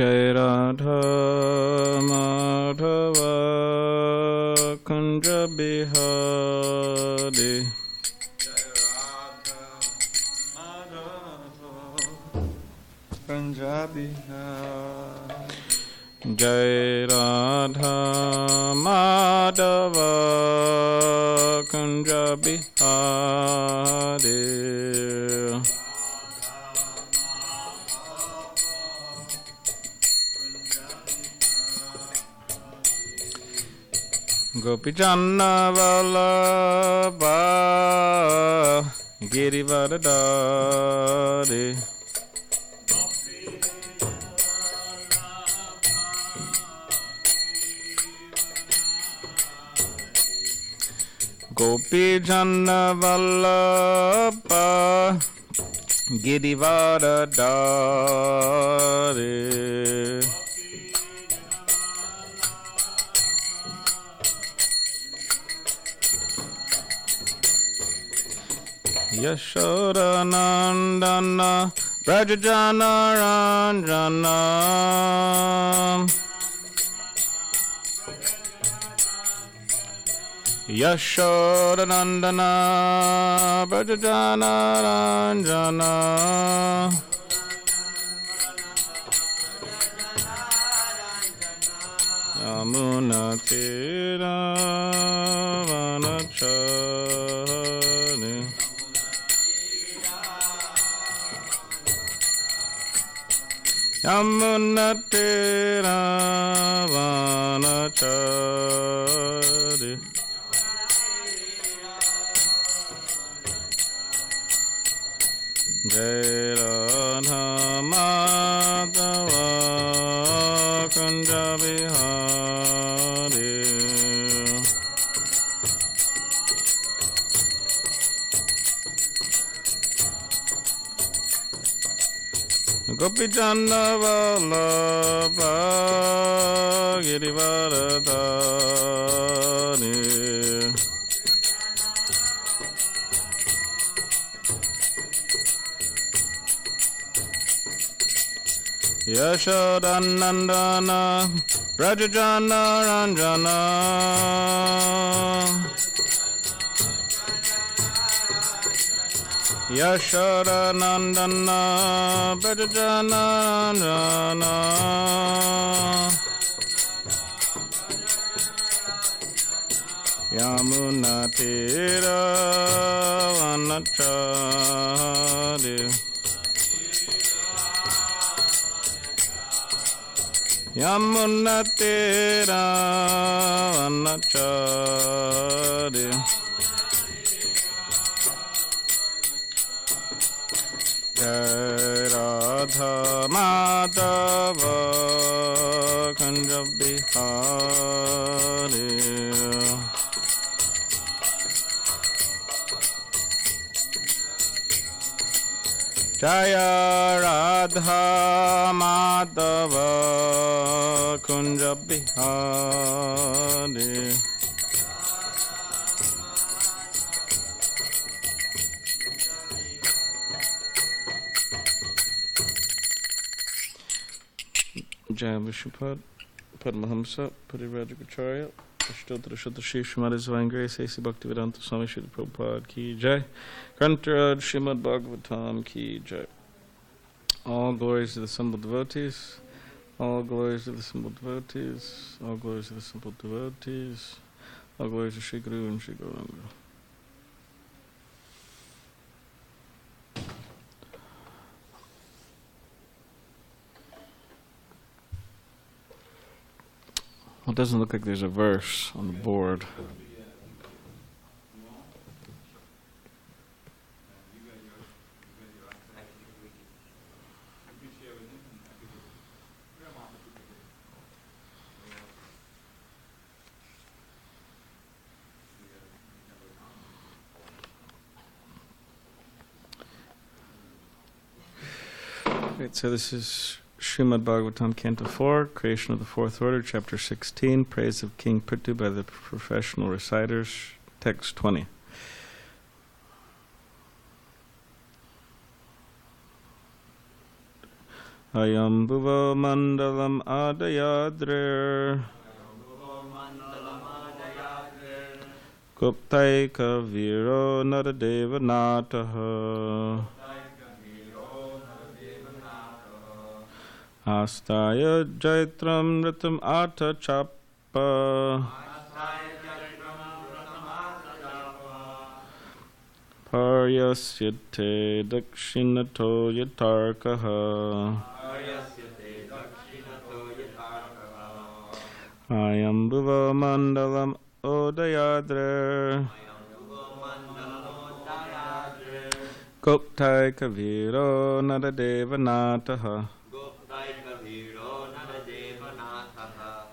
Jai Radha Madhava Kunja Bihari. Jai Radha Madhava Kunja Bihari. Jai Radha Madhava Kunja Bihari. Gopichanna Vallabha Girivardhari. Gopichanna Vallabha Girivardhari. Yashoda Nandana Brajajana Ranjana. Yashoda Nandana Brajajana Ranjana. Yamuna Tira Vanachari. Yamuna Tira Vanachari. Jai Radha Madhava Kunja Bihari. Gopichanna Vallabha Girivardhari. Yashoda Nandana Brajajana Ranjana. Yashoda Nandana Brajajana Ranjana. Yamuna Tira Vanachari. Yamuna Tira Vanachari. Jai Radha Madhava Kunja Bihari. Jaya Radha Madhava Kunja Bihari. Jaya Vishupad Padmahamsa Parivrajacharya Ashtotra Shatashi Srimad Divine Grace A.C. Bhaktivedanta Swami Srila Prabhupada Ki Jai. Grantaraj srimadbhagavatam Ki Jai. All glories to the assembled devotees. All glories to the assembled devotees. All glories to the assembled devotees. All glories to Shri Guru and Shri Gauranga. Well, it doesn't look like there's a verse on the board. Right, so this is Srimad Bhagavatam, Canto 4, Creation of the Fourth Order, Chapter 16, Praise of King Prithu by the Professional Reciters, Text 20. Ayam bhuva mandalam adayadrir Guptaika viro naradevanataha Astaya jaitram ritam ata chapa Paryasyate dakshinato yatarkaha Ayam bhuva mandalam odayadre Guptai kaviro naradevanataha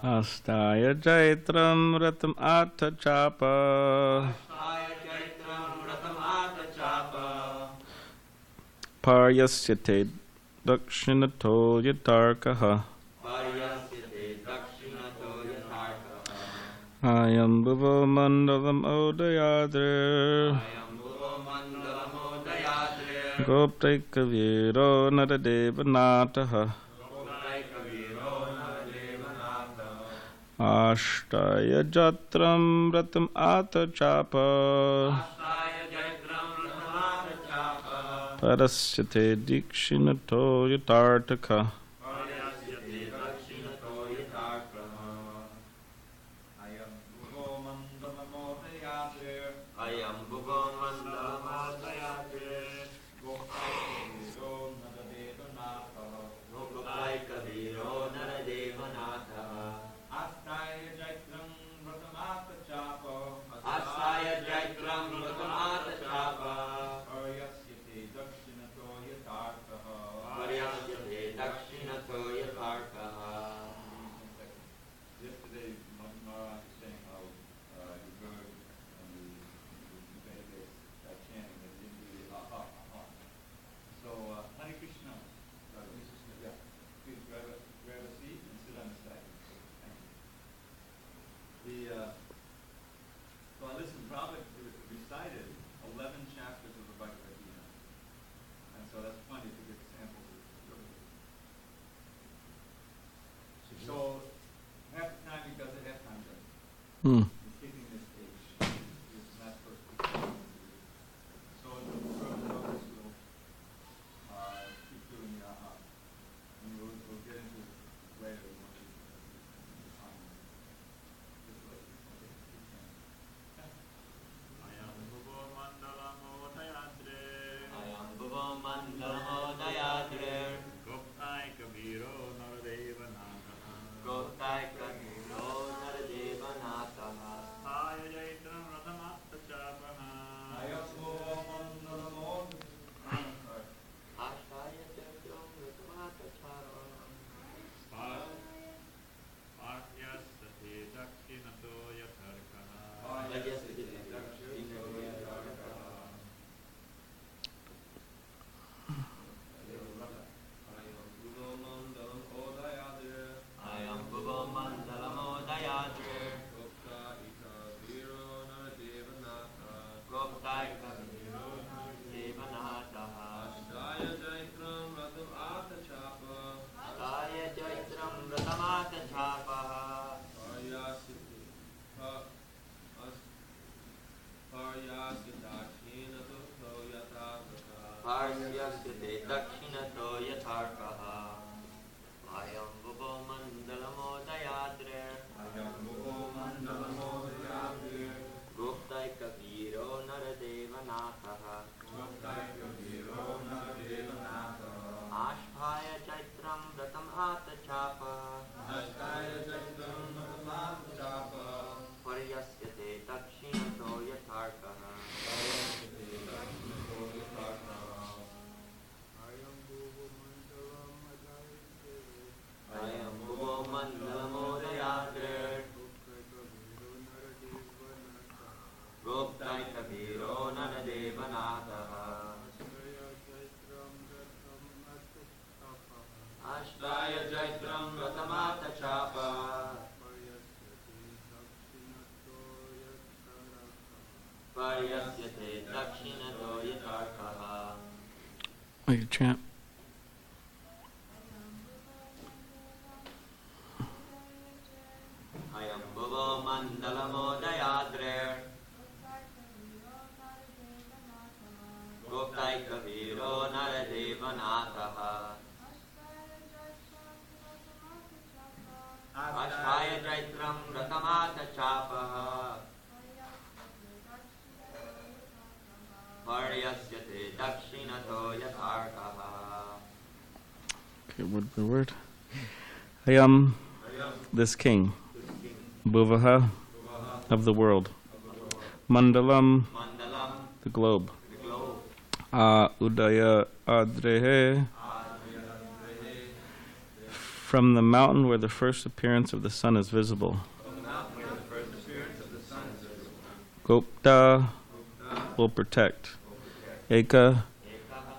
Astaya jaitram ratam ata chapa Paryasyate dakshinato yatarkaha Ayam bhuva mandalam odayadre Goptai kaviro naradevanataha Ashtaya jatram ratam ata chapa Parasyate dikshinato yatartaka Will you chant? Mandalamodayadre Goptaika Viro Naradevanataha Ashaya Jaitram Ratamata Chapaha Varyasyate Dakshinato Yatarkaha. Okay, word by word. Hayam, this king, Bhuvaha, of the world, Mandalam, the globe, Udaya Adrehe, from the mountain where the first appearance of the sun is visible. Gopta will protect. Eka,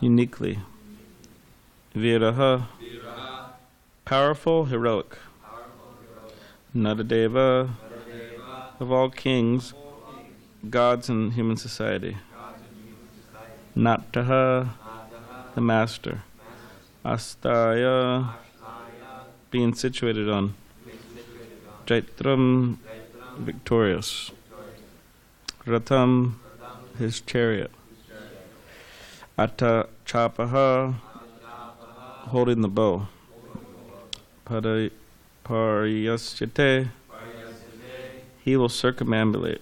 uniquely. Viraha, powerful, heroic. Nadadeva, of all kings, gods in human society. Nataha, the master. Astaya, being situated on. Jaitram, victorious. Ratam, his chariot. Atta Chapaha, holding the bow. Paryasyate, he will circumambulate.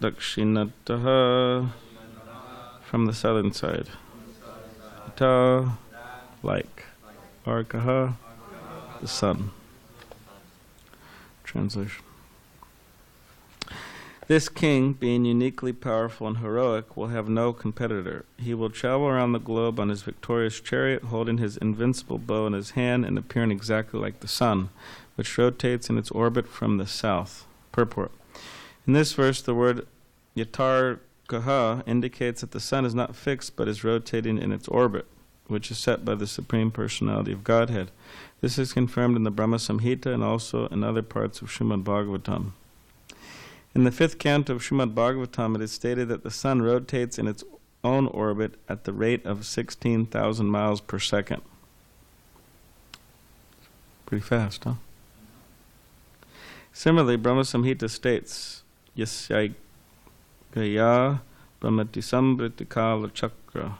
Dakshinataha, from the southern side. Ta, like. Arkaha, the sun. Translation. This king, being uniquely powerful and heroic, will have no competitor. He will travel around the globe on his victorious chariot, holding his invincible bow in his hand and appearing exactly like the sun, which rotates in its orbit from the south. Purport. In this verse, the word yatarkaha indicates that the sun is not fixed but is rotating in its orbit, which is set by the Supreme Personality of Godhead. This is confirmed in the Brahma Samhita and also in other parts of Srimadbhagavatam. In the 5th canto of Srimadbhagavatam, it is stated that the sun rotates in its own orbit at the rate of 16,000 miles per second. Pretty fast, huh? Similarly, Brahma Samhita states, Yasyai Gaya Brahmatisambritikala Chakra.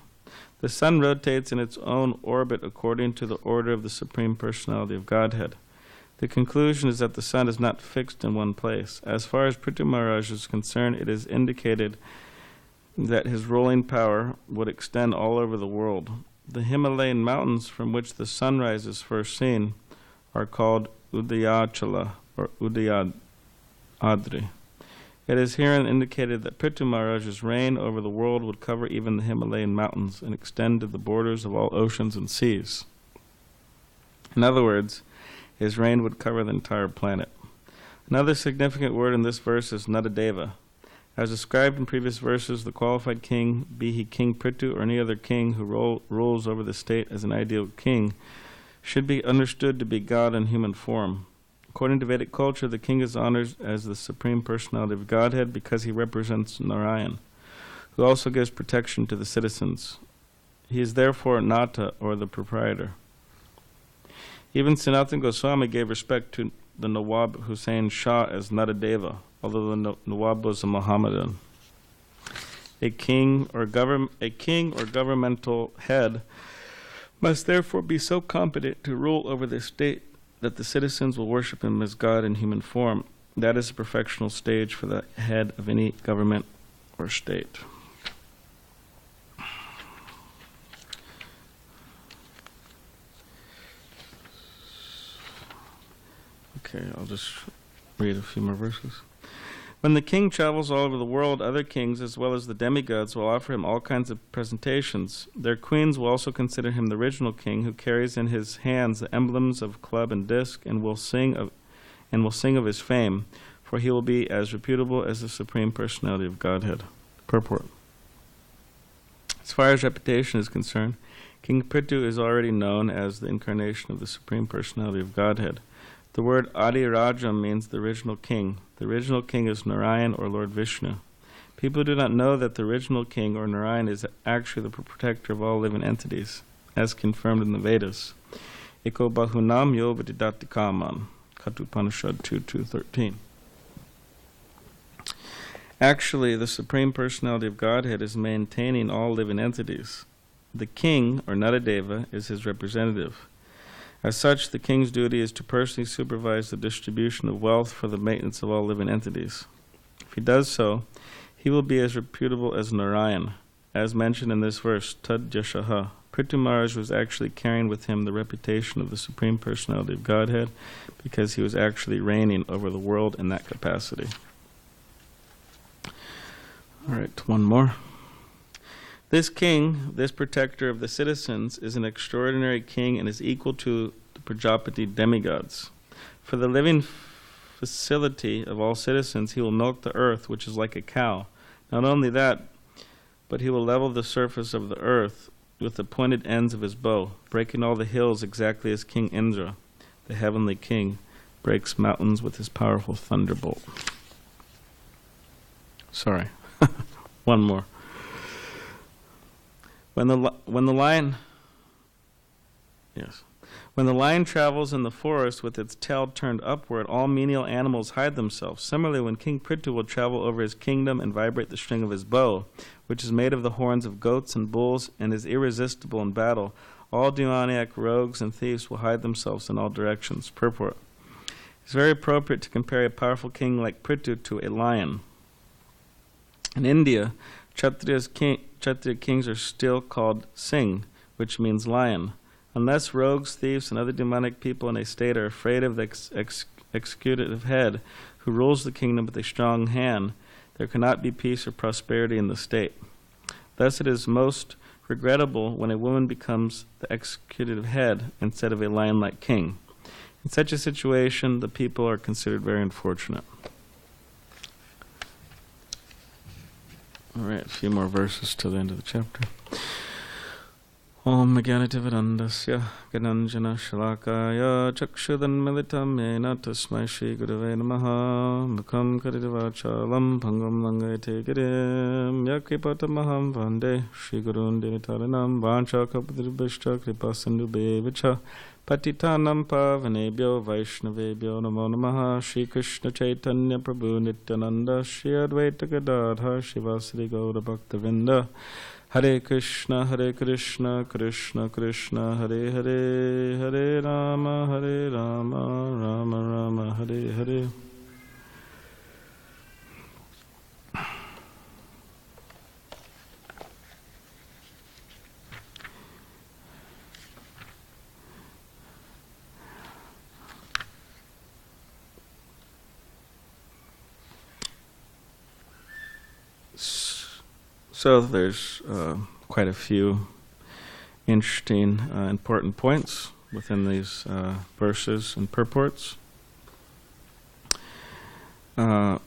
The sun rotates in its own orbit according to the order of the Supreme Personality of Godhead. The conclusion is that the sun is not fixed in one place. As far as Prithu Maharaj is concerned, it is indicated that his ruling power would extend all over the world. The Himalayan mountains from which the sunrise is first seen are called Udayachala or Udayadri. It is herein indicated that Prithu Maharaj's reign over the world would cover even the Himalayan mountains and extend to the borders of all oceans and seas. In other words, his reign would cover the entire planet. Another significant word in this verse is Nadadeva. As described in previous verses, the qualified king, be he King Prithu or any other king who rules over the state as an ideal king, should be understood to be God in human form. According to Vedic culture, the king is honored as the Supreme Personality of Godhead because he represents Narayan, who also gives protection to the citizens. He is therefore Nata, or the proprietor. Even Sanatana Goswami gave respect to the Nawab Hussain Shah as Nadadeva, although the Nawab was a Mohammedan. A king or governmental head must therefore be so competent to rule over the state that the citizens will worship him as God in human form. That is a perfectional stage for the head of any government or state. Okay, I'll just read a few more verses. When the king travels all over the world, other kings, as well as the demigods, will offer him all kinds of presentations. Their queens will also consider him the original king, who carries in his hands the emblems of club and disc, and will sing of his fame, for he will be as reputable as the Supreme Personality of Godhead. Purport. As far as reputation is concerned, King Prithu is already known as the incarnation of the Supreme Personality of Godhead. The word Adi Rajam means the original king. The original king is Narayan or Lord Vishnu. People do not know that the original king or Narayan is actually the protector of all living entities, as confirmed in the Vedas. Eko Bahunam Yo Vididati Kaman, Katha Upanishad 2.2.13. Actually, the Supreme Personality of Godhead is maintaining all living entities. The king, or Natadeva, is his representative. As such, the king's duty is to personally supervise the distribution of wealth for the maintenance of all living entities. If he does so, he will be as reputable as Narayan. As mentioned in this verse, Tad Yashaha, Prithu Maharaj was actually carrying with him the reputation of the Supreme Personality of Godhead because he was actually reigning over the world in that capacity. All right, one more. This king, this protector of the citizens, is an extraordinary king and is equal to the Prajapati demigods. For the living facility of all citizens, he will milk the earth, which is like a cow. Not only that, but he will level the surface of the earth with the pointed ends of his bow, breaking all the hills exactly as King Indra, the heavenly king, breaks mountains with his powerful thunderbolt. Sorry, one more. When the lion travels in the forest with its tail turned upward, all menial animals hide themselves. Similarly, when King Prithu will travel over his kingdom and vibrate the string of his bow, which is made of the horns of goats and bulls and is irresistible in battle, all demoniac rogues and thieves will hide themselves in all directions. Purport. It's very appropriate to compare a powerful king like Prithu to a lion. In India, Kshatriya kings are still called Singh, which means lion. Unless rogues, thieves, and other demonic people in a state are afraid of the executive head who rules the kingdom with a strong hand, there cannot be peace or prosperity in the state. Thus it is most regrettable when a woman becomes the executive head instead of a lion-like king. In such a situation, the people are considered very unfortunate. All right, a few more verses to the end of the chapter. Om Jnanativedandasya Gananjana Shalakaya Chakshudanmilitam Yena Tasmai Shri Gurave Namaha Mukham Karidavachalam Bhangam Langayate Girim Yakripatamaham Vande Shri Gurun Dinitaranam Vancha Kapadiribhishta Kripasindu Bevicha Patitanam Pavanebhyo Vaishnavebhyo Namo Namaha Shri Krishna Chaitanya Prabhu Nityananda Shri Advaita Gadadha Shivasri Gaura Bhaktavinda Hare Krishna, Krishna Krishna, Hare Hare, Hare Rama, Rama Rama, Hare Hare. So there's quite a few interesting, important points within these verses and purports. And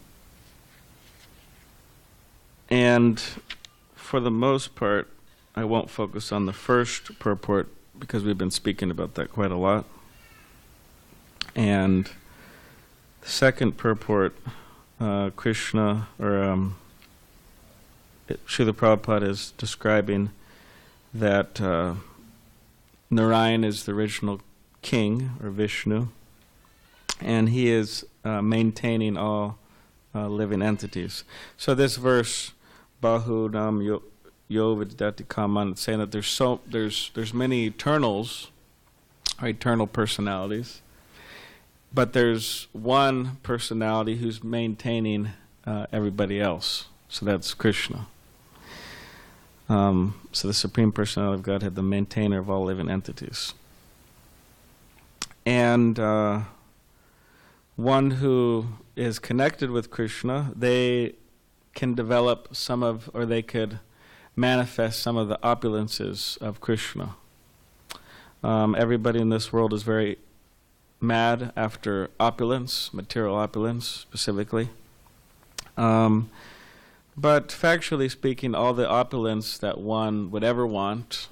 for the most part, I won't focus on the first purport because we've been speaking about that quite a lot. And the second purport, Krishna, or Srila Prabhupada is describing that Narayan is the original king, or Vishnu, and he is maintaining all living entities. So this verse, Bahu Nam Yo Vidyati Kaman, it's saying that there's many eternals, or eternal personalities, but there's one personality who's maintaining everybody else. So that's Krishna. So the Supreme Personality of Godhead, the maintainer of all living entities. And one who is connected with Krishna, they can develop they could manifest some of the opulences of Krishna. Everybody in this world is very mad after opulence, material opulence specifically. But factually speaking, all the opulence that one would ever want,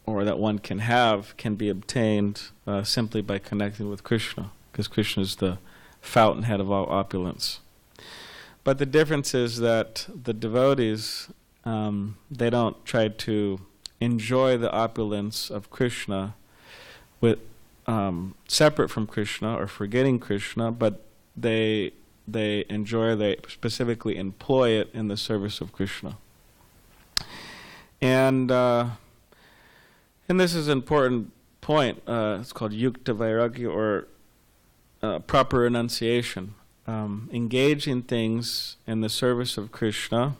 or that one can have, can be obtained simply by connecting with Krishna, because Krishna is the fountainhead of all opulence. But the difference is that the devotees, they don't try to enjoy the opulence of Krishna with separate from Krishna or forgetting Krishna, but they they enjoy, they specifically employ it in the service of Krishna. And this is an important point. It's called yukta vairagya, or proper renunciation. Engaging things in the service of Krishna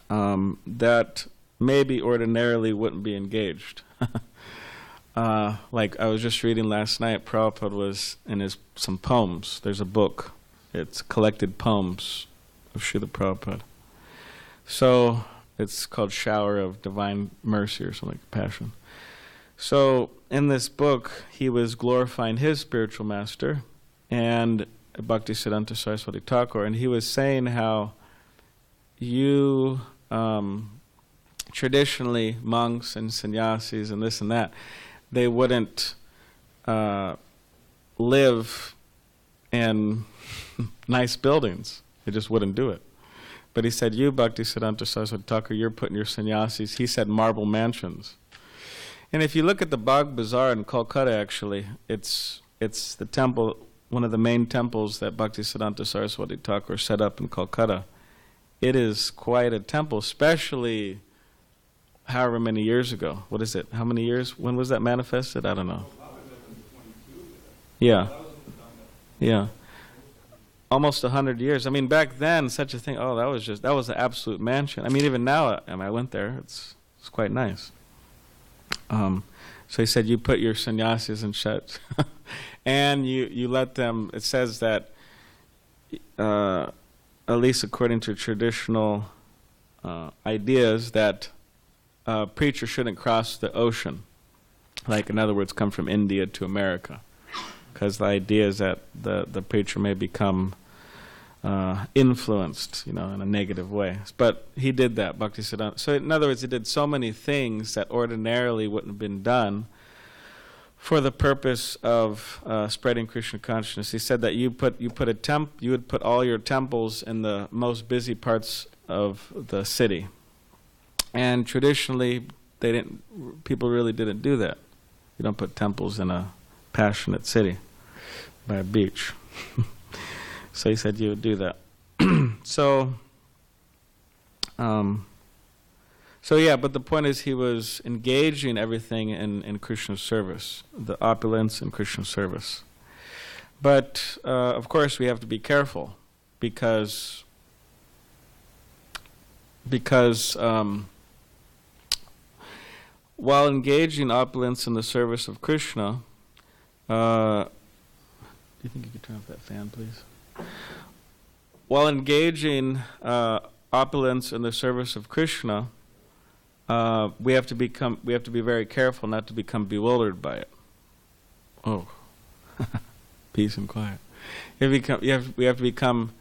that maybe ordinarily wouldn't be engaged. Like I was just reading last night, Prabhupada was in some poems. There's a book. It's collected poems of Srila Prabhupada. So it's called Shower of Divine Mercy or something like Passion. So in this book, he was glorifying his spiritual master and Bhaktisiddhanta Saraswati Thakur, and he was saying how you traditionally, monks and sannyasis and this and that, they wouldn't live in nice buildings. They just wouldn't do it. But he said, you, Bhaktisiddhanta Saraswati Thakur, you're putting your sannyasis, he said, marble mansions. And if you look at the Bagh Bazaar in Kolkata, actually, it's the temple, one of the main temples that Bhaktisiddhanta Saraswati Thakur set up in Kolkata. It is quite a temple, especially however many years ago. What is it? How many years? When was that manifested? I don't know. Yeah. Yeah. Almost 100 years. I mean, back then, such a thing, that was an absolute mansion. I mean, even now, I went there, it's quite nice. So he said, you put your sannyasis in shut, and you let them, it says that, at least according to traditional ideas, that a preacher shouldn't cross the ocean. Like, in other words, come from India to America. Because the idea is that the preacher may become influenced, in a negative way. But he did that, Bhaktisiddhanta. So in other words, he did so many things that ordinarily wouldn't have been done for the purpose of spreading Krishna consciousness. He said that you would put all your temples in the most busy parts of the city. And traditionally, people really didn't do that. You don't put temples in a passionate city by a beach. So he said you would do that. So yeah, but the point is he was engaging everything in Krishna's service, the opulence in Krishna's service. But of course we have to be careful because while engaging opulence in the service of Krishna, do you think you could turn off that fan, please? While engaging opulence in the service of Krishna, we have to be very careful not to become bewildered by it. Oh, peace and quiet. We have to become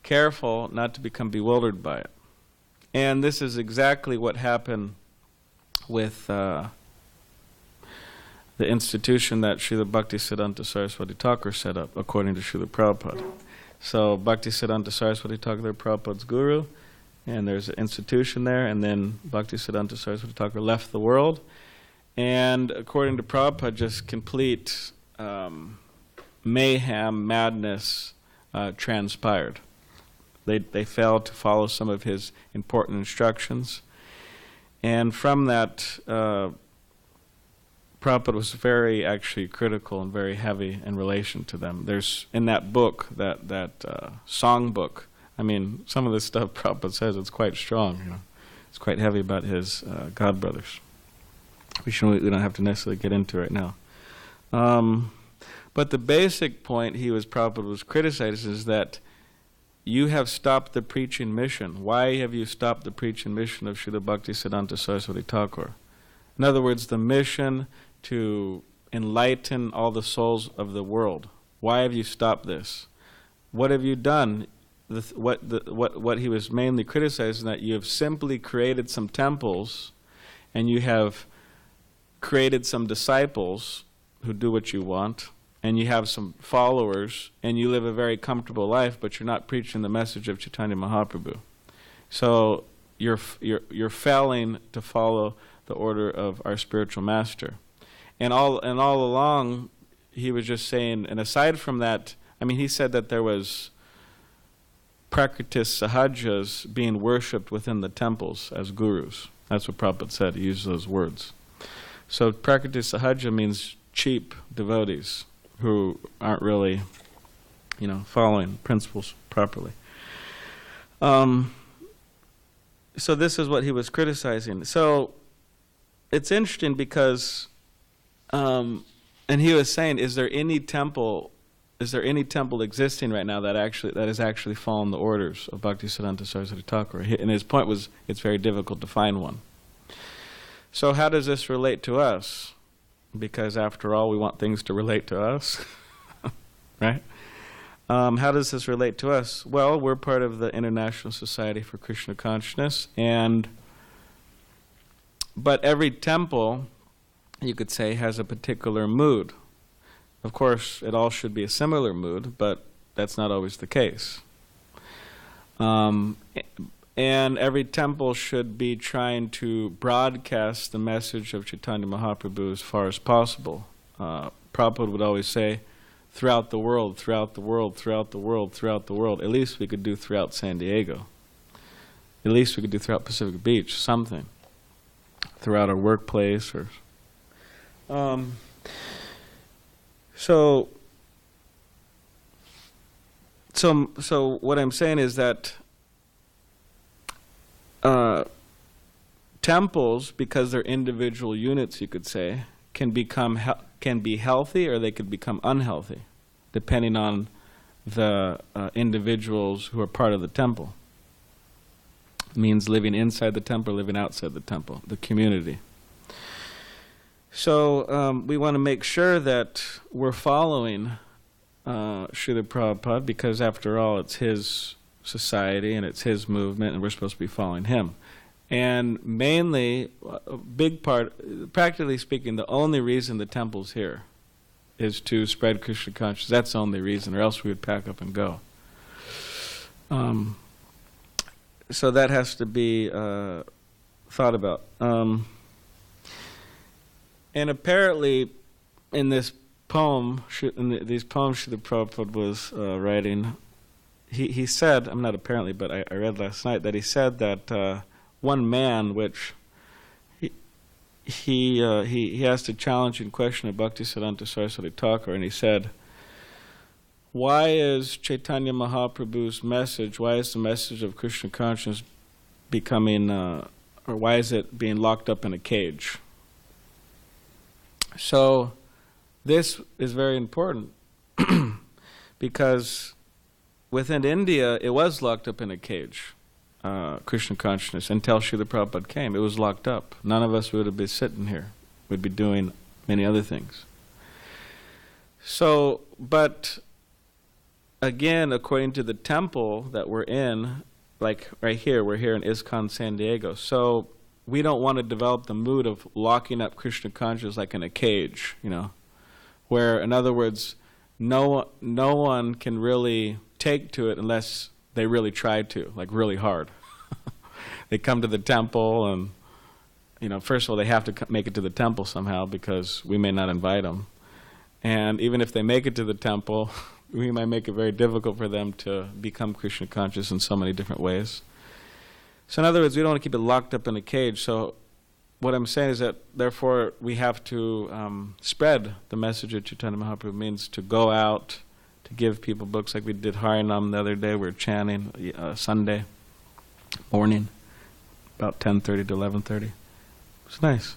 careful not to become bewildered by it. And this is exactly what happened with the institution that Srila Bhaktisiddhanta Saraswati Thakur set up, according to Srila Prabhupada. So Bhaktisiddhanta Saraswati Thakur, they're Prabhupada's guru, and there's an institution there, and then Bhaktisiddhanta Saraswati Thakur left the world, and according to Prabhupada, just complete mayhem, madness transpired. They failed to follow some of his important instructions, and from that, Prabhupada was very actually critical and very heavy in relation to them. There's in that book, that song book, I mean, some of the stuff Prabhupada says, it's quite strong. It's quite heavy about his godbrothers. We don't have to necessarily get into right now. But the basic point Prabhupada was criticizing is that you have stopped the preaching mission. Why have you stopped the preaching mission of Srila Bhaktisiddhanta Saraswati Thakur? In other words, the mission to enlighten all the souls of the world. Why have you stopped this? What have you done? What he was mainly criticizing, that you have simply created some temples and you have created some disciples who do what you want, and you have some followers, and you live a very comfortable life, but you're not preaching the message of Chaitanya Mahaprabhu. So you're failing to follow the order of our spiritual master. And all along, he was just saying, and aside from that I mean, he said that there was Prakritis Sahajas being worshipped within the temples as gurus. That's what Prabhupada said. He used those words. So Prakritis Sahaja means cheap devotees who aren't really, following principles properly. So this is what he was criticizing. So it's interesting because, and he was saying, is there any temple existing right now that has actually followed the orders of Bhaktisiddhanta Saraswati Thakur? And his point was, it's very difficult to find one. So how does this relate to us? Because after all, we want things to relate to us, right? How does this relate to us? Well, we're part of the International Society for Krishna Consciousness, but every temple, you could say, has a particular mood. Of course, it all should be a similar mood, but that's not always the case. And every temple should be trying to broadcast the message of Chaitanya Mahaprabhu as far as possible. Prabhupada would always say, throughout the world, throughout the world, throughout the world, throughout the world. At least we could do throughout SanDiego. At least we could do throughout Pacific Beach, something. Throughout our workplace or... So what I'm saying is that temples, because they're individual units, you could say, can be healthy or they could become unhealthy, depending on the individuals who are part of the temple. It means living inside the temple, living outside the temple, the community. So we want to make sure that we're following Srila Prabhupada, because after all, it's his society and it's his movement, and we're supposed to be following him. And mainly, a big part, practically speaking, the only reason the temple's here is to spread Krishna consciousness. That's the only reason, or else we would pack up and go. So that has to be thought about. And apparently, in this poem, these poems Srila Prabhupada was writing, he said, I'm not apparently, but I read last night, that he said that one man, which he asked a challenging question of Bhaktisiddhanta Saraswati Thakur, and he said, why is Chaitanya Mahaprabhu's message, why is the message of Krishna consciousness becoming, or why is it being locked up in a cage? So this is very important because within India it was locked up in a cage, Krishna consciousness, until Srila Prabhupada came. It was locked up. None of us would have been sitting here. We'd be doing many other things. So, but again, according to the temple that we're in, like right here, we're here in ISKCON SanDiego. So we don't want to develop the mood of locking up Krishna consciousness like in a cage, where, in other words, no one can really take to it unless they really try to, like really hard. They come to the temple and, first of all, they have to make it to the temple somehow because we may not invite them. And even if they make it to the temple, we might make it very difficult for them to become Krishna conscious in so many different ways. So in other words, we don't want to keep it locked up in a cage. So what I'm saying is that, therefore, we have to spread the message of Chaitanya Mahaprabhu. Means to go out, to give people books, like we did Harinam the other day. We were chanting Sunday morning, about 10:30 to 11:30. It was nice.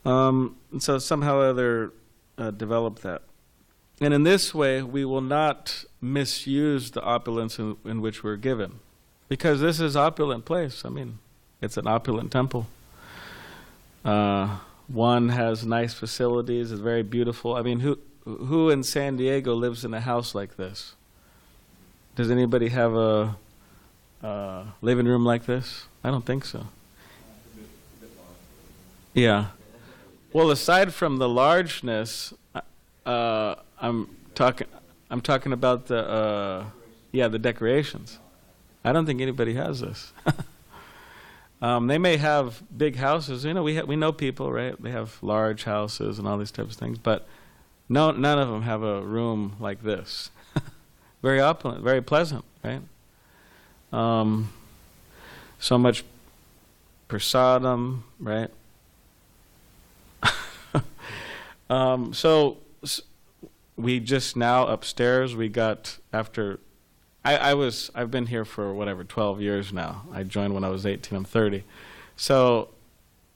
And so somehow or other develop that. And in this way, we will not misuse the opulence in which we're given. Because this is an opulent place. I mean, it's an opulent temple. One has nice facilities, it's very beautiful. I mean, who in SanDiego lives in a house like this? Does anybody have a living room like this? I don't think so. Yeah. Well, aside from the largeness, I'm talking about the decorations. I don't think anybody has this. They may have big houses. We know people, right? They have large houses and all these types of things, but none of them have a room like this. very opulent, very pleasant, right? So much prasadam, right? We just now upstairs, we got, after, I've been here for whatever, 12 years now. I joined when I was 18, I'm 30. So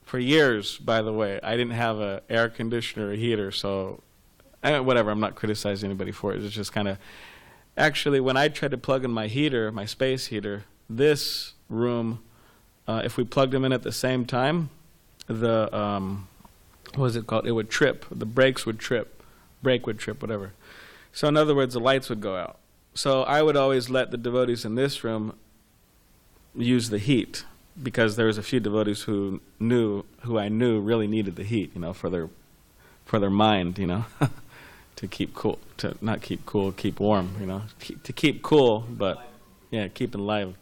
for years, by the way, I didn't have an air conditioner or a heater, so whatever, I'm not criticizing anybody for it. It's just kind of, actually, when I tried to plug in my heater, my space heater, this room, if we plugged them in at the same time, the, what was it called? It would trip. The brake would trip, whatever. So in other words, the lights would go out. So I would always let the devotees in this room use the heat, because there was a few devotees who I knew really needed the heat, for their mind, to keep cool, to not keep cool, keep warm, to keep cool, but yeah, keep alive.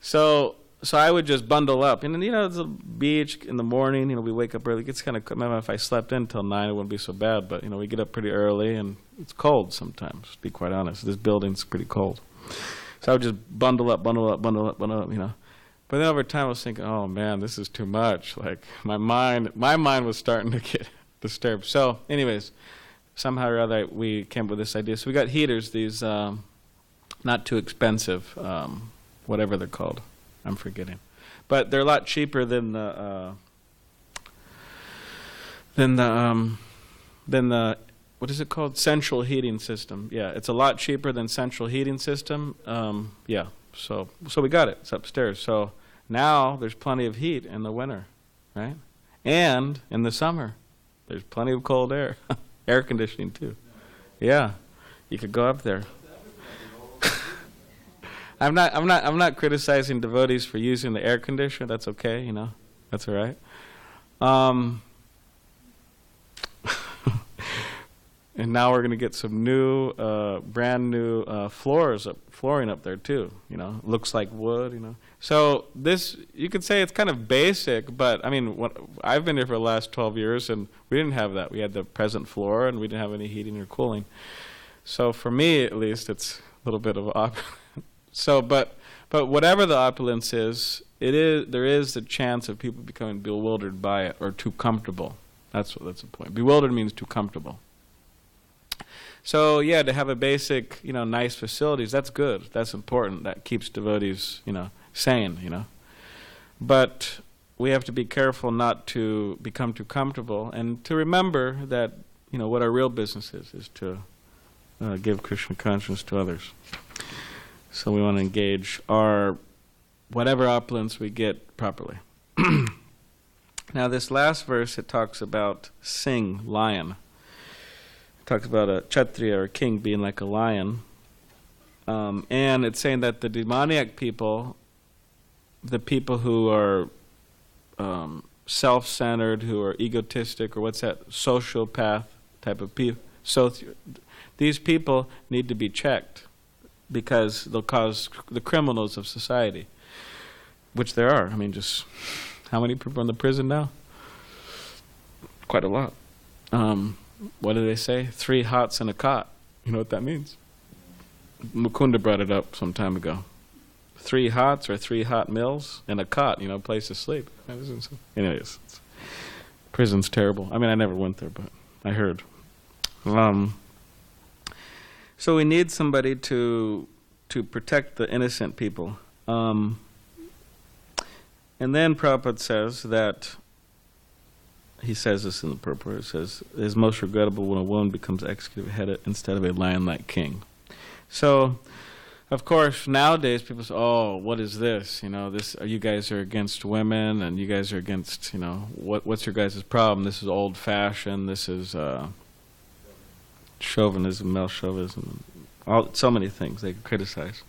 So I would just bundle up, and then, it's a beach in the morning, we wake up early. It gets kind of, remember, if I slept in till 9, it wouldn't be so bad, but, we get up pretty early, and it's cold sometimes, to be quite honest. This building's pretty cold. So I would just bundle up. But then over time I was thinking, oh man, this is too much. Like, my mind was starting to get disturbed. So anyways, somehow or other we came up with this idea. So we got heaters, these not too expensive, whatever they're called. I'm forgetting. But they're a lot cheaper than the what is it called? Central heating system. Yeah, it's a lot cheaper than central heating system. Yeah, so we got it. It's upstairs. So now there's plenty of heat in the winter, right? And in the summer, there's plenty of cold air, air conditioning too. Yeah, you could go up there. I'm not criticizing devotees for using the air conditioner. That's okay, that's all right. And now we're going to get some new, brand new flooring up there too. Looks like wood. So this, you could say it's kind of basic, but I mean, I've been here for the last 12 years, and we didn't have that. We had the present floor, and we didn't have any heating or cooling. So for me, at least, it's a little bit of opulence. So, but whatever the opulence is, there is the chance of people becoming bewildered by it or too comfortable. That's the point. Bewildered means too comfortable. So yeah, to have a basic, nice facilities, that's good. That's important. That keeps devotees, sane, But we have to be careful not to become too comfortable, and to remember that, what our real business is to give Krishna consciousness to others. So we want to engage our whatever opulence we get properly. Now this last verse, it talks about sing, lion. It talks about a kshatriya, or a king, being like a lion. And it's saying that the demoniac people, the people who are self-centered, who are egotistic, or what's that, sociopath type of people, so these people need to be checked, because they'll cause the criminals of society, which there are. I mean, just how many people are in the prison now? Quite a lot. What do they say? 3 hots and a cot. You know what that means? Mukunda brought it up some time ago. 3 hots or 3 hot meals and a cot, a place to sleep. Anyways, prison's terrible. I mean, I never went there, but I heard. So we need somebody to protect the innocent people. And then Prabhupada says that, he says this in the purport, it says, it is most regrettable when a woman becomes executive head instead of a lion-like king. So, of course, nowadays people say, oh, what is this? You guys are against women, and you guys are against, what's your guys' problem? This is old-fashioned, this is chauvinism, male chauvinism, so many things they could criticize.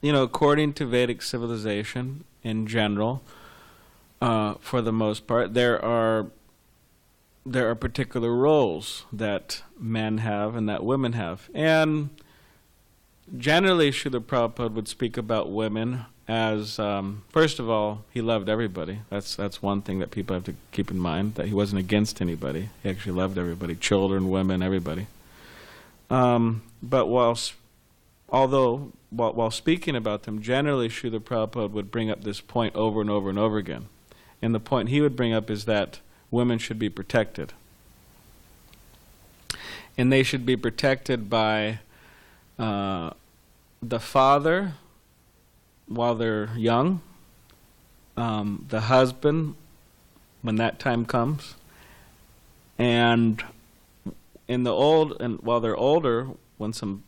According to Vedic civilization in general, for the most part, there are particular roles that men have and that women have. And generally, Srila Prabhupada would speak about women as, first of all, he loved everybody. That's one thing that people have to keep in mind, that he wasn't against anybody. He actually loved everybody, children, women, everybody. But while speaking about them, generally Srila Prabhupada would bring up this point over and over and over again. And the point he would bring up is that women should be protected. And they should be protected by the father while they're young, the husband when that time comes, and while they're older, when some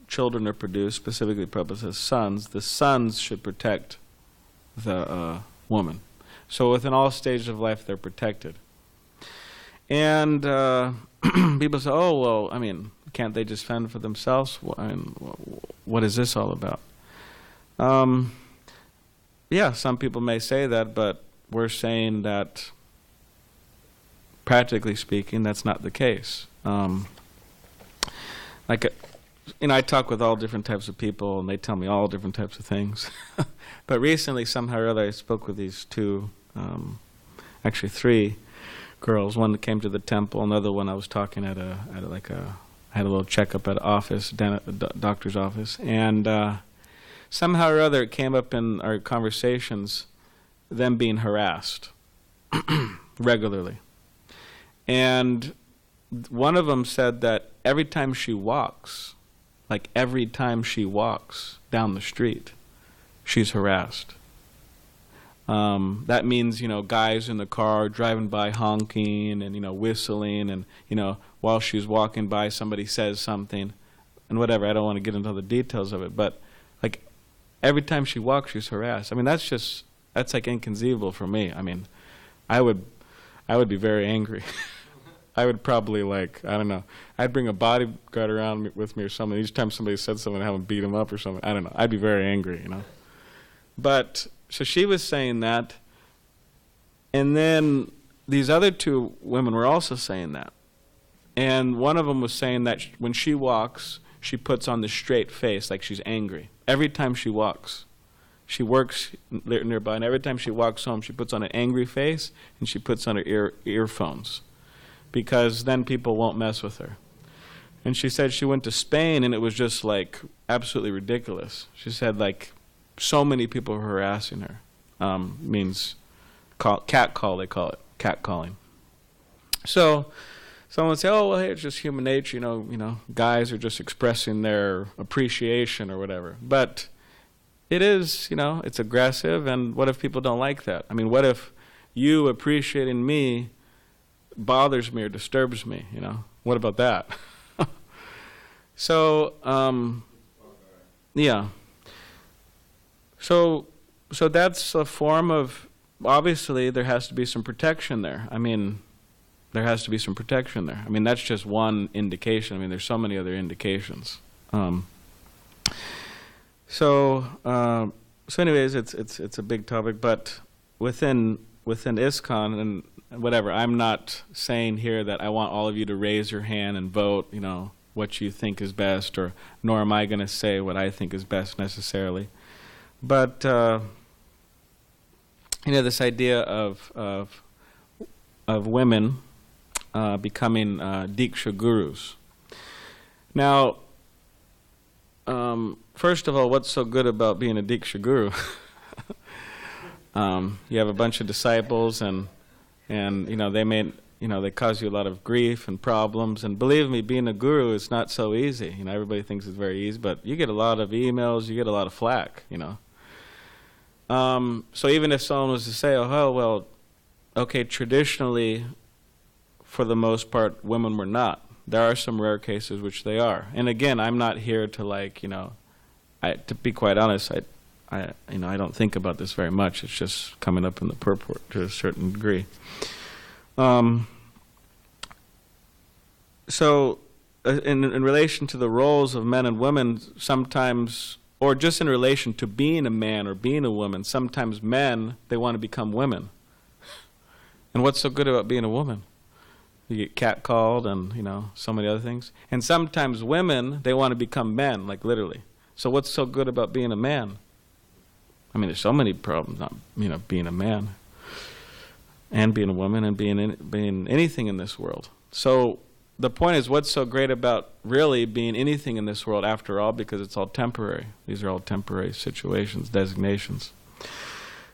children are produced, specifically Prabhupada says sons, the sons should protect the woman. So within all stages of life, they're protected. And people say, oh, well, I mean, can't they just fend for themselves? I mean, what is this all about? Yeah, some people may say that, but we're saying that, practically speaking, that's not the case. I talk with all different types of people, and they tell me all different types of things. But recently, somehow or other, I spoke with these two, actually three girls. One that came to the temple, another one I was talking at I had a little checkup at an office, doctor's office, and somehow or other it came up in our conversations, them being harassed regularly. And one of them said that every time she walks down the street, she's harassed. That means, guys in the car driving by honking and, whistling, and, while she's walking by, somebody says something and whatever. I don't want to get into all the details of it, but every time she walks, she's harassed. I mean, that's inconceivable for me. I mean, I would be very angry. I would probably I don't know, I'd bring a bodyguard around with me or something. Each time somebody said something, I'd have them beat him up or something. I don't know. I'd be very angry, But, so she was saying that, and then these other two women were also saying that. And one of them was saying that when she walks, she puts on this straight face like she's angry. Every time she walks. She works nearby, and every time she walks home, she puts on an angry face, and she puts on her earphones, because then people won't mess with her. And she said she went to Spain, and it was just absolutely ridiculous. She said so many people were harassing her. Means catcall, they call it, catcalling. So someone would say, oh, well, hey, it's just human nature, guys are just expressing their appreciation or whatever. But it is, it's aggressive, and what if people don't like that? I mean, what if you appreciating me bothers me or disturbs me, What about that? So, yeah. So that's a form of, obviously there has to be some protection there. I mean, there has to be some protection there. I mean, that's just one indication. I mean, there's so many other indications. So anyways, it's a big topic, but within ISKCON and whatever, I'm not saying here that I want all of you to raise your hand and vote, what you think is best, or nor am I going to say what I think is best necessarily. But this idea of women becoming Diksha gurus. Now, first of all, what's so good about being a Diksha guru? You have a bunch of disciples, and they cause you a lot of grief and problems. And believe me, being a guru is not so easy. Everybody thinks it's very easy, but you get a lot of emails, you get a lot of flack. So even if someone was to say, oh, well, okay, traditionally, for the most part, women were not. There are some rare cases which they are. And again, I'm not here to to be quite honest, I don't think about this very much. It's just coming up in the purport to a certain degree. So in relation to the roles of men and women, sometimes, or just in relation to being a man or being a woman, sometimes men, they want to become women. And what's so good about being a woman? You get catcalled and, so many other things. And sometimes women, they want to become men, literally. So what's so good about being a man? I mean, there's so many problems, not, being a man and being a woman and being anything in this world. So the point is, what's so great about really being anything in this world after all? Because it's all temporary. These are all temporary situations, designations.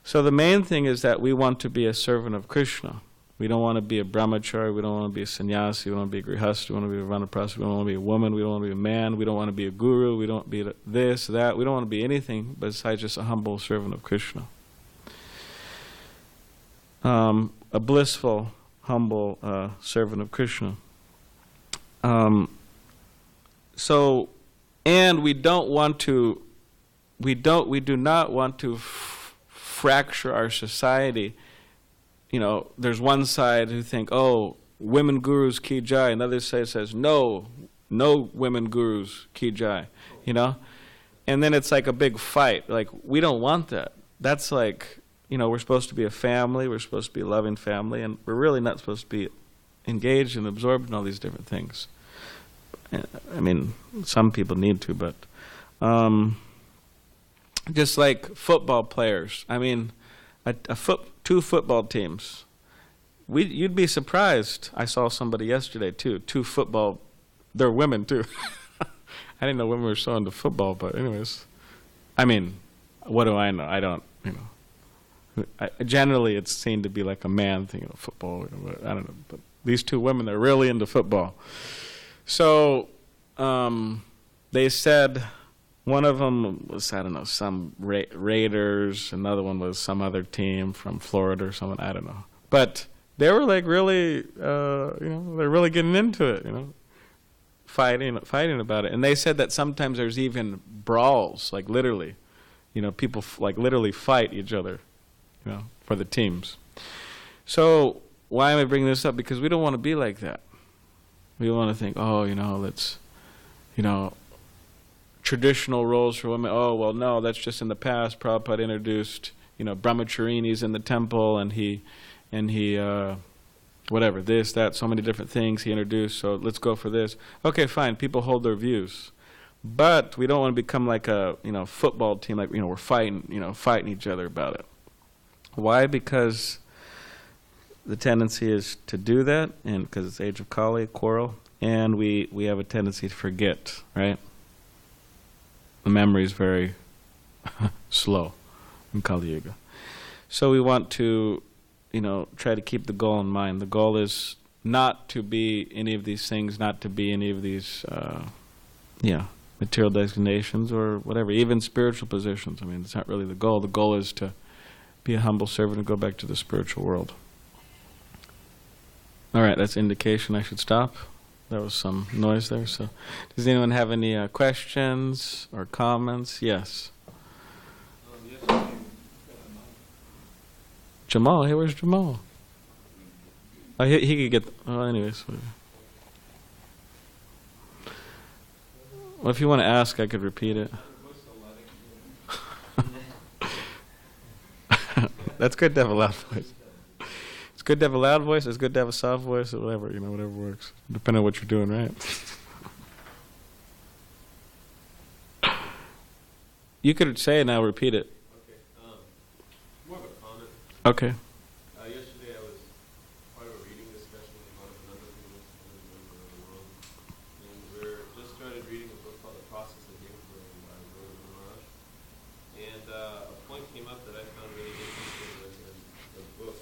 So the main thing is that we want to be a servant of Krishna. We don't want to be a brahmachari, we don't want to be a sannyasi, we don't want to be a grihasta, we don't want to be a vanaprastha, we don't want to be a woman, we don't want to be a man, we don't want to be a guru, we don't want to be this, that, we don't want to be anything besides just a humble servant of Krishna. A blissful, humble servant of Krishna. So, and we don't want to, we do not want to fracture our society. There's one side who think, oh, women gurus ki jai. Another side says, no women gurus ki jai. And then it's like a big fight. Like, we don't want that. That's like, we're supposed to be a family. We're supposed to be a loving family. And we're really not supposed to be engaged and absorbed in all these different things. I mean, some people need to, but just like football players. I mean, two football teams. You'd be surprised. I saw somebody yesterday too. They're women too. I didn't know women were so into football, but anyways. I mean, what do I know? I don't, generally it's seen to be like a man thing, football. I don't know. But these two women are really into football. So they said one of them was, I don't know, some Raiders. Another one was some other team from Florida or someone, I don't know. But they were like really, they're really getting into it, fighting about it. And they said that sometimes there's even brawls, like literally, people like literally fight each other, for the teams. So why am I bringing this up? Because we don't want to be like that. We want to think, oh, let's, traditional roles for women. Oh, well, no, that's just in the past. Prabhupada introduced, brahmacharinis in the temple, and he, whatever, this, that, so many different things he introduced, so let's go for this. Okay, fine, people hold their views. But we don't want to become like a, football team, like, we're fighting each other about it. Why? Because the tendency is to do that, and because it's age of Kali, quarrel, and we have a tendency to forget, right? The memory is very slow in Kali Yuga. So we want to, try to keep the goal in mind. The goal is not to be any of these things, not to be any of these, material designations or whatever, even spiritual positions. I mean, it's not really the goal. The goal is to be a humble servant and go back to the spiritual world. All right, that's indication I should stop. There was some noise there. So, does anyone have any questions or comments? Yes. Jamal, hey, where's Jamal? Oh, he could get. Oh, anyways. Well, if you want to ask, I could repeat it. That's good to have a loud voice. It's good to have a loud voice. It's good to have a soft voice, or whatever, whatever works, depending on what you're doing, right? You could say it now, repeat it. Okay. More of a comment. Okay. Yesterday I was part of a reading discussion with one of the members of the world, and we're just started reading a book called The Process of Inquiry by Guru Maharaj. And a point came up that I found really interesting in the book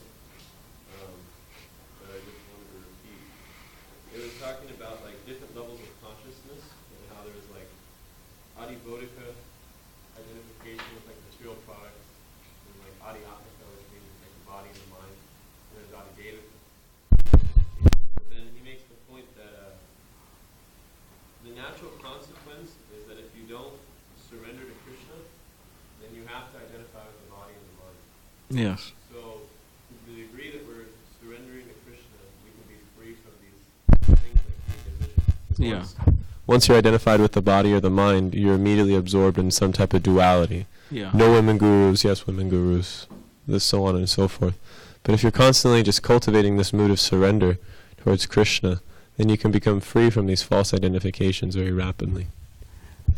that I just wanted to repeat. It was talking about like different levels of consciousness and how there's like adibodhika identification with like material products, and like adhyatmika, which means like the body and the mind, and there's adidevika. But then he makes the point that the natural consequence is that if you don't surrender to Krishna, then you have to identify with the body and the mind. Yes. So to the degree that we're surrendering to Krishna, we can be free from these things that create division. Yeah. Once you're identified with the body or the mind, you're immediately absorbed in some type of duality. Yeah. No women gurus, yes women gurus, this so on and so forth. But if you're constantly just cultivating this mood of surrender towards Krishna, then you can become free from these false identifications very rapidly.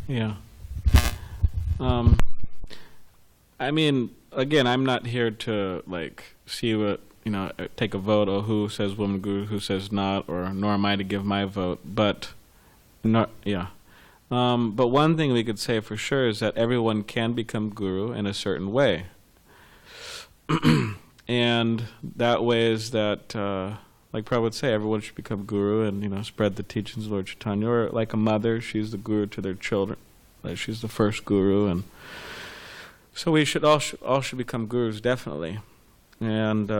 Yeah. I mean, again, I'm not here to like see what, take a vote or who says woman guru, who says not, or nor am I to give my vote. But but one thing we could say for sure is that everyone can become guru in a certain way. And that way is that, like Prabhu would say, everyone should become guru and, spread the teachings of Lord Chaitanya. Or like a mother, she's the guru to their children. Like she's the first guru. And so we should all should become gurus, definitely. And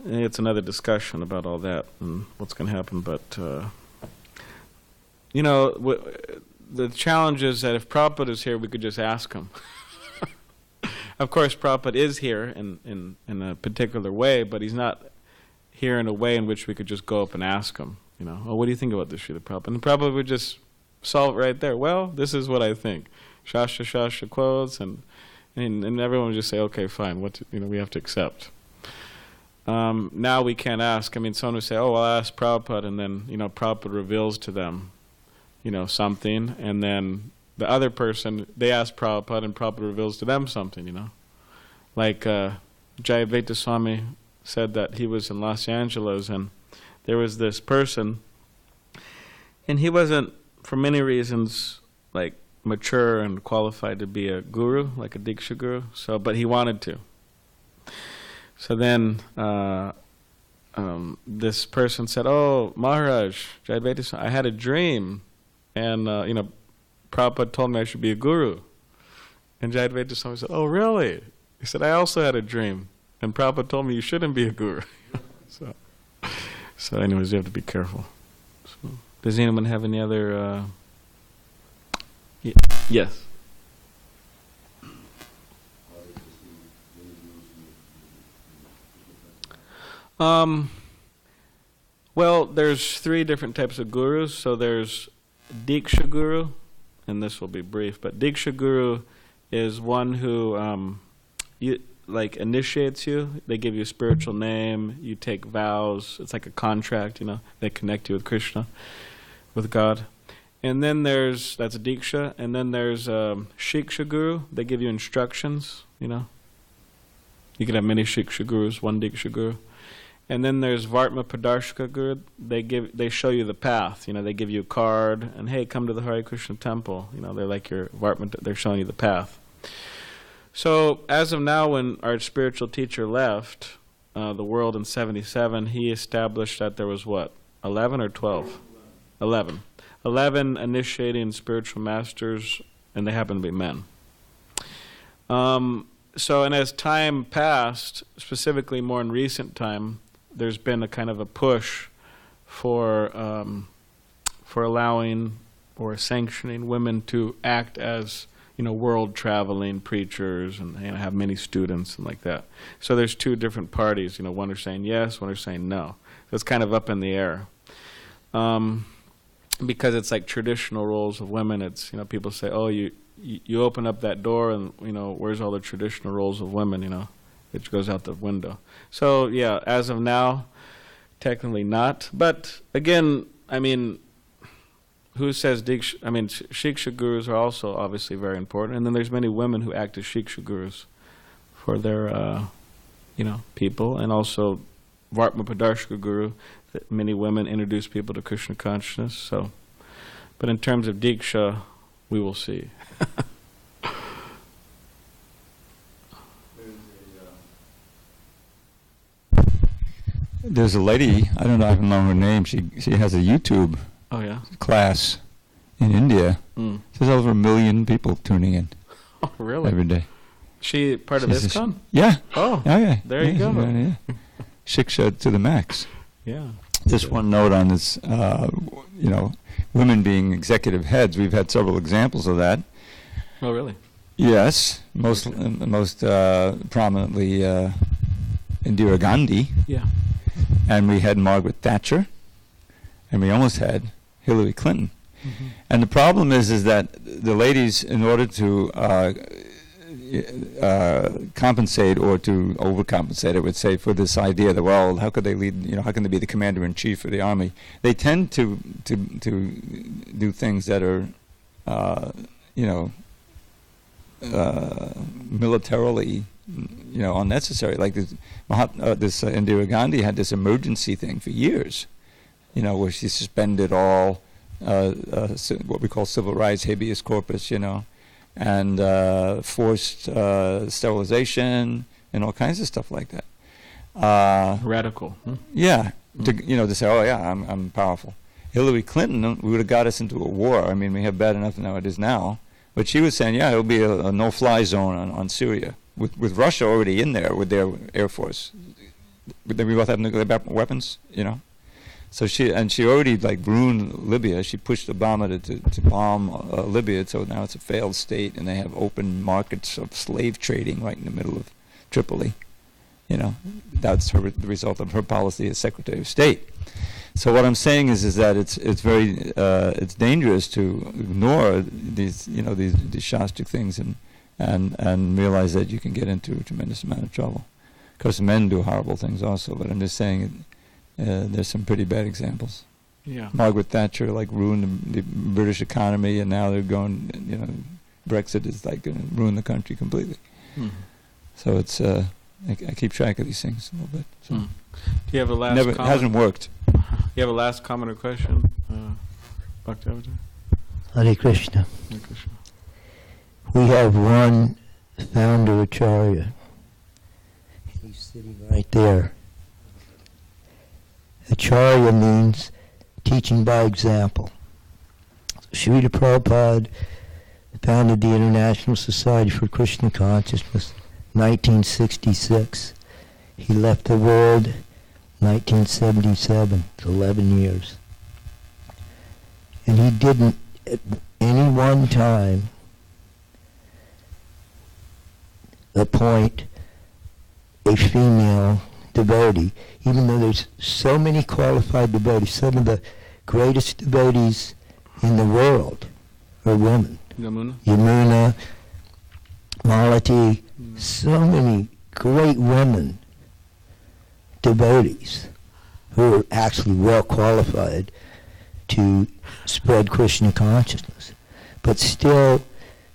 it's another discussion about all that and what's going to happen. But, the challenge is that if Prabhupada is here, we could just ask him. Of course, Prabhupada is here in a particular way, but he's not here in a way in which we could just go up and ask him, oh, what do you think about this, Srila Prabhupada? And Prabhupada would just solve it right there. Well, this is what I think. Shastra quotes, and everyone would just say, okay, fine, we have to accept. Now we can't ask. Someone would say, oh, I'll ask Prabhupada, and then, Prabhupada reveals to them, something, and then the other person, they ask Prabhupada, and Prabhupada reveals to them something, Like Jayaveta Swami said that he was in Los Angeles, and there was this person, and he wasn't, for many reasons, like mature and qualified to be a guru, like a Diksha guru, but he wanted to. So then this person said, oh, Maharaj, Jayaveta Swami, I had a dream, and, Prabhupada told me I should be a guru. And Jayaveta Swami said, oh, really? He said, I also had a dream, and Prabhupada told me you shouldn't be a guru. So anyways, you have to be careful. So, does anyone have any other... Yes? Well, there's 3 different types of gurus. So there's Diksha Guru, and this will be brief, but Diksha Guru is one who initiates you. They give you a spiritual name, you take vows, it's like a contract, they connect you with Krishna, with God. And then that's a Diksha, and then there's Shiksha Guru. They give you instructions, You can have many Shiksha Gurus, one Diksha Guru. And then there's Vartma Pradarshaka Guru. They show you the path. They give you a card, and hey, come to the Hare Krishna temple. They're like your Vartma. They're showing you the path. So as of now, when our spiritual teacher left the world in '77, he established that there was 11 or 12? 11. 11 initiating spiritual masters, and they happen to be men. And as time passed, specifically more in recent time, there's been a kind of a push for allowing or sanctioning women to act as world traveling preachers and have many students and like that. So there's 2 different parties. One are saying yes, one are saying no. So it's kind of up in the air. Because it's like traditional roles of women. It's people say, oh, you open up that door and where's all the traditional roles of women? It goes out the window. So yeah, as of now, technically not. But again, who says Diksha? Shiksha Gurus are also obviously very important. And then there's many women who act as Shiksha Gurus for their people, and also Vartma Pradarshaka Guru, that many women introduce people to Krishna consciousness. So, but in terms of Diksha, we will see. There's a lady, I don't know her name, she has a YouTube class in India. There's over 1 million people tuning in. Oh, really? Every day. She part of ISKCON? Yeah. Oh, yeah. There you go. Yeah. Shiksha to the max. Yeah. Just one note on this, women being executive heads. We've had several examples of that. Oh, really? Yes, most prominently Indira Gandhi. Yeah. And we had Margaret Thatcher, and we almost had Hillary Clinton. Mm-hmm. And the problem is that the ladies, in order to compensate or to overcompensate, I would say, for this idea that, well, how could they lead, how can they be the commander-in-chief of the army? They tend to do things that are, militarily, unnecessary. Like this Indira Gandhi had this emergency thing for years, where she suspended all what we call civil rights, habeas corpus, and forced sterilization and all kinds of stuff like that. Radical. Yeah, to say, oh yeah, I'm powerful. Hillary Clinton would have got us into a war. I mean, we have bad enough than it is now. But she was saying, yeah, it'll be a no-fly zone on Syria, with Russia already in there with their air force. We both have nuclear weapons, So she already ruined Libya. She pushed Obama to bomb Libya, so now it's a failed state, and they have open markets of slave trading right in the middle of Tripoli. That's the result of her policy as Secretary of State. So what I'm saying is that it's very it's dangerous to ignore these these Shastric things and realize that you can get into a tremendous amount of trouble. Of course, men do horrible things also, but I'm just saying there's some pretty bad examples. Yeah. Margaret Thatcher ruined the British economy, and now they're going. Brexit is going to ruin the country completely. Mm. So it's I keep track of these things a little bit. So. Do you have a last Never comment? hasn't worked. You have a last comment or question, Bhakti? Hare Krishna. Hare Krishna. We have one founder Acharya. He's sitting right there. Acharya means teaching by example. Srila Prabhupada founded the International Society for Krishna Consciousness 1966. He left the world 1977, 11 years. And he didn't at any one time appoint a female devotee, even though there's so many qualified devotees. Some of the greatest devotees in the world are women. Yamuna, Malati, so many great women devotees who are actually well qualified to spread Krishna consciousness. But still,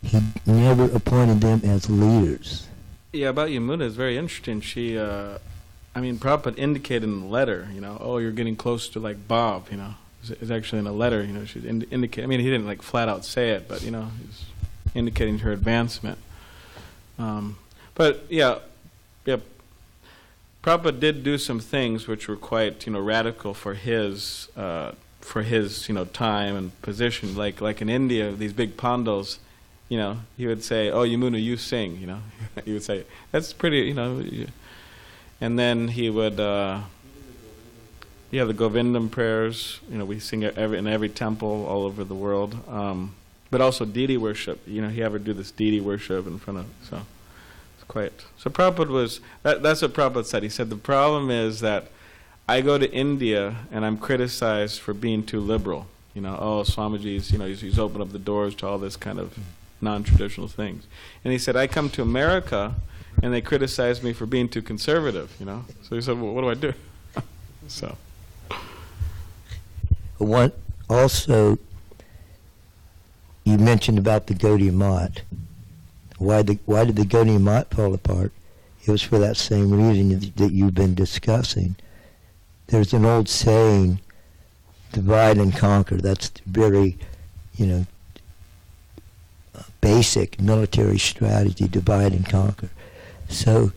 he never appointed them as leaders. Yeah, about Yamuna, it's very interesting. She, Prabhupada indicated in the letter, oh, you're getting close to Bob, It's actually in a letter, she indicate. He didn't flat out say it, but he's indicating her advancement. But yeah, Prabhupada did do some things which were quite, radical for his time and position. Like in India, these big pandos, he would say, "Oh, Yamuna, you sing," He would say, "That's pretty," And then he would, the Govindam prayers. We sing in every temple all over the world. But also deity worship. He ever do this deity worship in front of so. So Prabhupada was, that's what Prabhupada said. He said, the problem is that I go to India and I'm criticized for being too liberal. Oh, Swamiji's, he's opened up the doors to all this kind of non-traditional things. And he said, I come to America and they criticize me for being too conservative, So he said, well, what do I do? So. What also, you mentioned about the Gaudiya Math. Why did the Gaudiya Math fall apart? It was for that same reason that you've been discussing. There's an old saying, divide and conquer. That's very, basic military strategy, divide and conquer. So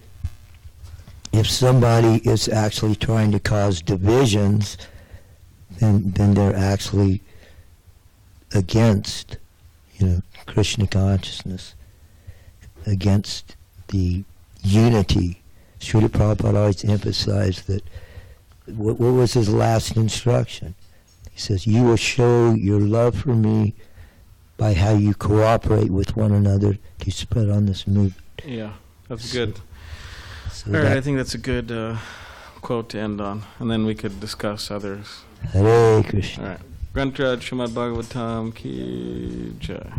if somebody is actually trying to cause divisions, then they're actually against, Krishna consciousness, against the unity. Srila Prabhupada always emphasized that, what was his last instruction? He says, you will show your love for me by how you cooperate with one another to spread on this movement. Yeah, that's good. All right, I think that's a good quote to end on, and then we could discuss others. Hare Krishna. All right. Grantraj Srimad Bhagavatam Ki Jai.